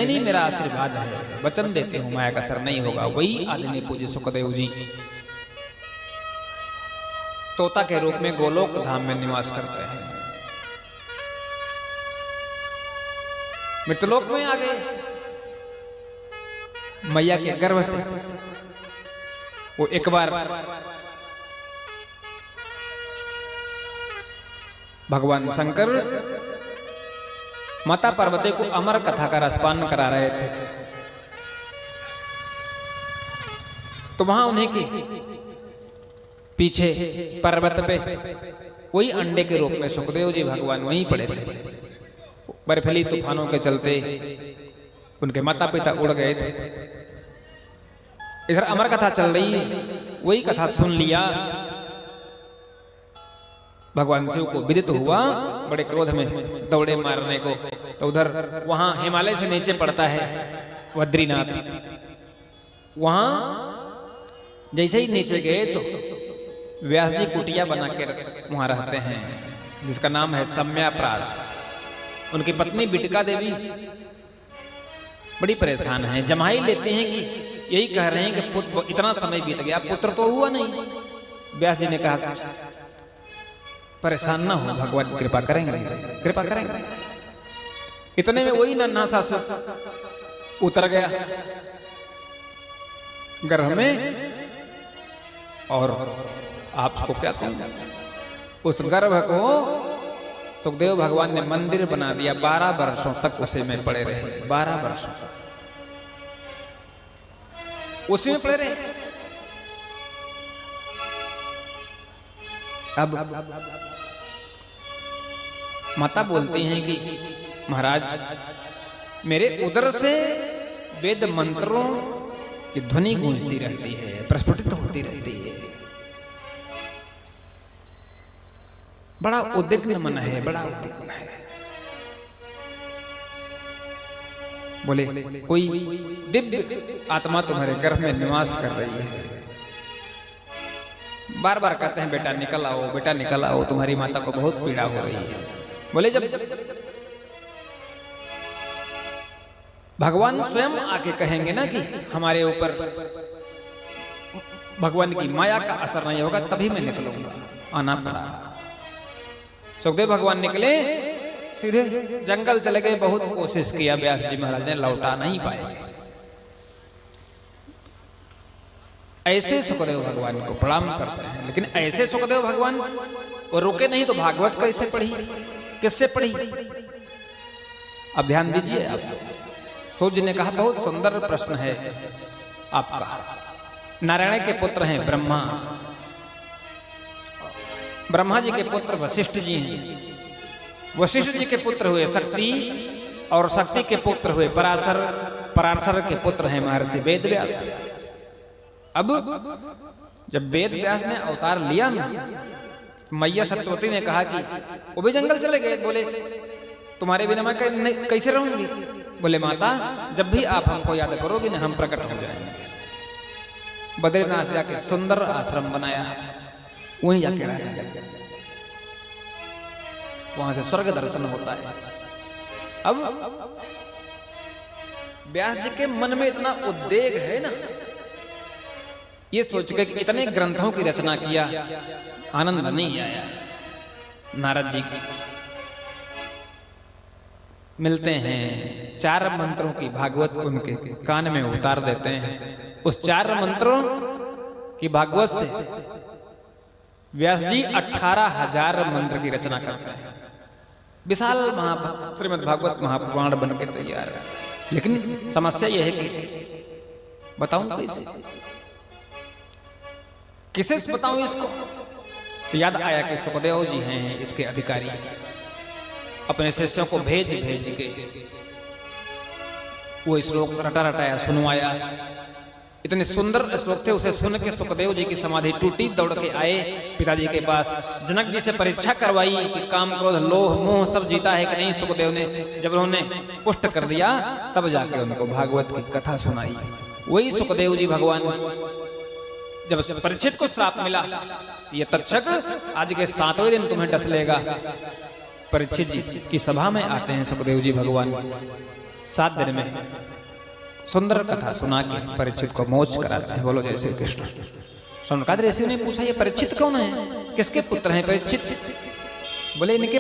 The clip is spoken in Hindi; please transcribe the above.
नहीं, मेरा आशीर्वाद है, वचन देते हूं माया का असर नहीं होगा। वही आदरणीय पूज्य सुखदेव जी तोता के रूप में गोलोक धाम में निवास करते हैं। मृतलोक में आ गए, मैया के गर्भ से वो एक बार भगवान शंकर माता पार्वती को अमर कथा का रसपान करा रहे थे, तो वहां उन्हीं के पीछे पर्वत पे वही अंडे के रूप में सुखदेव जी भगवान वहीं पड़े थे। बर्फीली तूफानों के चलते उनके माता पिता उड़ गए थे। इधर अमर कथा चल रही है, वही कथा सुन लिया। भगवान शिव को विदित हुआ, बड़े क्रोध में दौड़े मारने को। तो उधर वहां हिमालय से नीचे पड़ता है बद्रीनाथ। वहां जैसे ही नीचे गए तो व्यास जी कुटिया बना के वहां रहते हैं, जिसका नाम है सम्याप्रास। उनकी पत्नी बिटका देवी बड़ी परेशान है, जमाई लेते हैं कि यही कह रहे हैं कि पुत्र इतना समय बीत गया, पुत्र तो हुआ नहीं। व्यास जी ने कहा परेशान ना हो, भगवान कृपा करेंगे, कृपा करेंगे। इतने में वही नन्हा सा सुख उतर गया गर्भ में। और आपको क्या कहूं, उस गर्भ को सुखदेव भगवान ने मंदिर बना दिया। 12 वर्षों तक उसी में पड़े रहे, 12 वर्षों तक उसी में पड़े रहे। अब माता बोलती हैं कि महाराज मेरे उदर से वेद मंत्रों की ध्वनि गूंजती रहती है, प्रस्फुटित होती रहती है। बड़ा उद्विग्न मन है, बड़ा उद्विग्न है। बोले कोई दिव्य आत्मा तुम्हारे गर्भ में निवास कर रही है। बार बार कहते हैं बेटा निकल आओ, बेटा निकल आओ, तुम्हारी माता को बहुत पीड़ा हो रही है। बोले जब भगवान स्वयं आके कहेंगे ना कि हमारे ऊपर भगवान की माया का असर नहीं होगा, तभी मैं निकलूंगा। आना पड़ा। सुखदेव भगवान निकले, सीधे जंगल चले गए। बहुत कोशिश किया व्यास जी महाराज ने, लौटा नहीं पाए। ऐसे सुखदेव भगवान को प्रणाम करते हैं, लेकिन ऐसे सुखदेव भगवान वो रुके नहीं तो भागवत कैसे पढ़ी, किससे पढ़ी? अब ध्यान दीजिए। आप सूर्य ने कहा, बहुत सुंदर प्रश्न है आपका। नारायण के पुत्र हैं ब्रह्मा, ब्रह्मा जी के पुत्र वशिष्ठ जी हैं, वशिष्ठ जी के पुत्र हुए शक्ति, और शक्ति के पुत्र हुए पराशर, पराशर के पुत्र हैं महर्षि वेदव्यास। अब जब वेदव्यास ने अवतार लिया ना, मैया सत्यवती ने कहा कि वो भी जंगल चले गए। बोले तुम्हारे बिना मैं कैसे रहूंगी? बोले माता जब भी आप हमको याद करोगे ना, हम प्रकट हो जाएंगे। बद्रीनाथ जाके सुंदर आश्रम बनाया, वहीं जाके रहने लगे। वहां से स्वर्ग दर्शन होता है। अब व्यास जी के मन में इतना उद्वेग है ना, ये सोच के कि इतने ग्रंथों की रचना किया, आनंद नहीं आया। नारद जी की मिलते हैं, 4 मंत्रों की भागवत उनके कान में उतार देते हैं। उस 4 मंत्रों की भागवत से व्यास जी 18,000 मंत्र की रचना करते हैं। विशाल श्रीमद् भागवत महापुराण बन के तैयार है। लेकिन समस्या यह है कि बताऊं कैसे, किसे बताऊं इसको? तो याद आया कि सुखदेव जी हैं इसके अधिकारी। अपने शिष्यों को भेज के वो श्लोक रटा रटाया, सुनवाया। इतने सुंदर श्लोक थे, उसे सुन के सुखदेव जी की समाधि टूटी। दौड़ के आए पिताजी के पास, जनक जी से परीक्षा करवाई कि काम क्रोध लोह मोह सब जीता है कि नहीं। सुखदेव ने जब उन्होंने पुष्ट कर दिया, तब जाके उनको भागवत की कथा सुनाई। वही सुखदेव जी भगवान जब परीक्षित को श्राप मिला, ये तक्षक आज के 7वें दिन तुम्हें डस लेगा। परीक्षित जी की सभा में आते हैं सुखदेव जी भगवान। 7 दिन में सुंदर कथा सुना के परीक्षित को मोक्ष कराते हैं। बोलो जय श्री कृष्ण। शौनकादि ऋषि ने पूछा, ये परीक्षित कौन है, किसके पुत्र हैं परीक्षित? बोले इनके